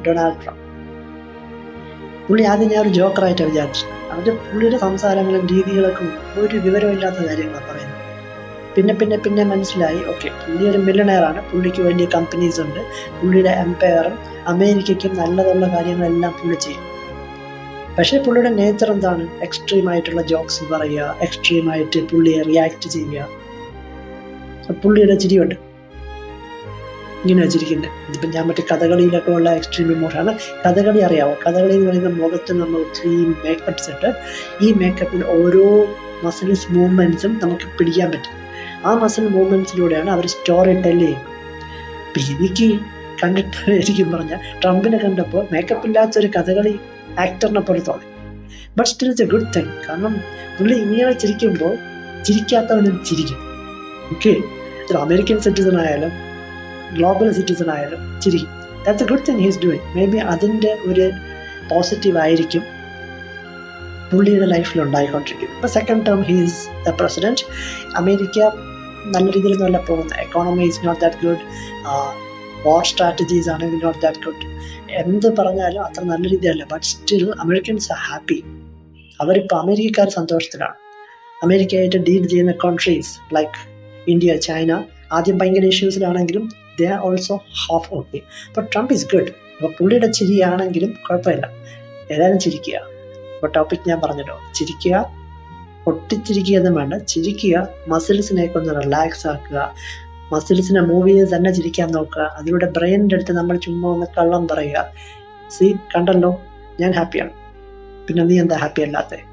Donald Trump. പുള്ളി ആദ്യം ഞാൻ ഒരു ജോക്കറായിട്ടാണ് വിചാരിച്ചത്. പുള്ളിയുടെ സംസാരങ്ങളും രീതികളൊക്കെ ഒരു വിവരമില്ലാത്ത കാര്യങ്ങളാണ് പറയുന്നത്. പിന്നെ മനസ്സിലായി, ഓക്കെ, പുള്ളി ഒരു മില്യണയറാണ്, പുള്ളിക്ക് വലിയ കമ്പനീസ് ഉണ്ട്, പുള്ളിയുടെ എംപയറും അമേരിക്കയ്ക്കും നല്ലതുള്ള കാര്യങ്ങളെല്ലാം പുള്ളി ചെയ്യും. പക്ഷേ പുള്ളിയുടെ നേച്ചർ എന്താണ്? എക്സ്ട്രീമായിട്ടുള്ള ജോക്സ് പറയുക, എക്സ്ട്രീമായിട്ട് പുള്ളിയെ റിയാക്ട് ചെയ്യുക. പുള്ളിയുടെ ചിരിയുണ്ട്, ഇങ്ങനെ വെച്ചിരിക്കുന്നത്. ഇതിപ്പം ഞാൻ കഥകളിയിലൊക്കെ ഉള്ള എക്സ്ട്രീം ഇമോഷനാണ്. കഥകളി അറിയാമോ? കഥകളി എന്ന് പറയുന്ന മുഖത്ത് നമ്മൾ ഒത്തിരി മേക്കപ്പ്സ് ഇട്ട് ഈ മേക്കപ്പിൽ ഓരോ മസിൽസ് മൂവ്മെൻറ്റ്സും നമുക്ക് പിടിക്കാൻ പറ്റും. ആ മസിൽ മൂവ്മെൻറ്റ്സിലൂടെയാണ് അവർ സ്റ്റോറി ടെൽ ചെയ്യുന്നത്. അപ്പം എനിക്ക് കണ്ടിട്ട് ശരിക്കും പറഞ്ഞാൽ ട്രംപിനെ കണ്ടപ്പോൾ മേക്കപ്പ് ഇല്ലാത്തൊരു കഥകളി ആക്ടറിനെ പോലെ തോന്നി. But still it's a good thing. കാരണം പുള്ളി ഇങ്ങനെ ചിരിക്കുമ്പോൾ ചിരിക്കാത്തവനും ചിരിക്കും. ഓക്കെ, അമേരിക്കൻ സിറ്റിസൺ ആയാലും ഗ്ലോബൽ സിറ്റിസൺ ആയാലും ചിരിക്കും. That's a good thing he's doing. Maybe അതിൻ്റെ ഒരു പോസിറ്റീവ് ആയിരിക്കും പുള്ളിയുടെ ലൈഫിൽ ഉണ്ടായിക്കൊണ്ടിരിക്കും. ഇപ്പോൾ second term he's the president. America നല്ല രീതിയിലൊന്നുമല്ല പോകുന്നത്. Economy is not that good. War strategies ആണെങ്കിൽ നോട്ട് ദാറ്റ് ഗുഡ്. എന്ത് പറഞ്ഞാലും അത്ര നല്ല രീതിയല്ല. But still Americans are happy. അവരിപ്പോൾ അമേരിക്കക്കാർ സന്തോഷത്തിലാണ്. അമേരിക്കയായിട്ട് ഡീൽ ചെയ്യുന്ന കൺട്രീസ് ലൈക്ക് ഇന്ത്യ, ചൈന ആദ്യം ഭയങ്കര ഇഷ്യൂസിലാണെങ്കിലും they are also half okay. അപ്പോൾ ട്രംപ് ഈസ് ഗുഡ്. അപ്പോൾ പുള്ളിയുടെ ചിരിയാണെങ്കിലും കുഴപ്പമില്ല, ഏതായാലും ചിരിക്കുക. അപ്പോൾ ടോപ്പിക് ഞാൻ പറഞ്ഞല്ലോ, ചിരിക്കുക, പൊട്ടിച്ചിരിക്കുകയൊന്നും വേണ്ട, ചിരിക്കുക. മസിൽസിനെയൊക്കെ ഒന്ന് റിലാക്സ് ആക്കുക, മസിൽസിനെ മൂവ് ചെയ്ത് തന്നെ ചിരിക്കാൻ നോക്കുക. അതിലൂടെ ബ്രെയിനിൻ്റെ അടുത്ത് നമ്മൾ ചുമ്മാ ഒന്ന് കള്ളം പറയുക. കണ്ടല്ലോ, ഞാൻ ഹാപ്പിയാണ്, പിന്നെ നീ എന്താ ഹാപ്പി അല്ലാത്തത്?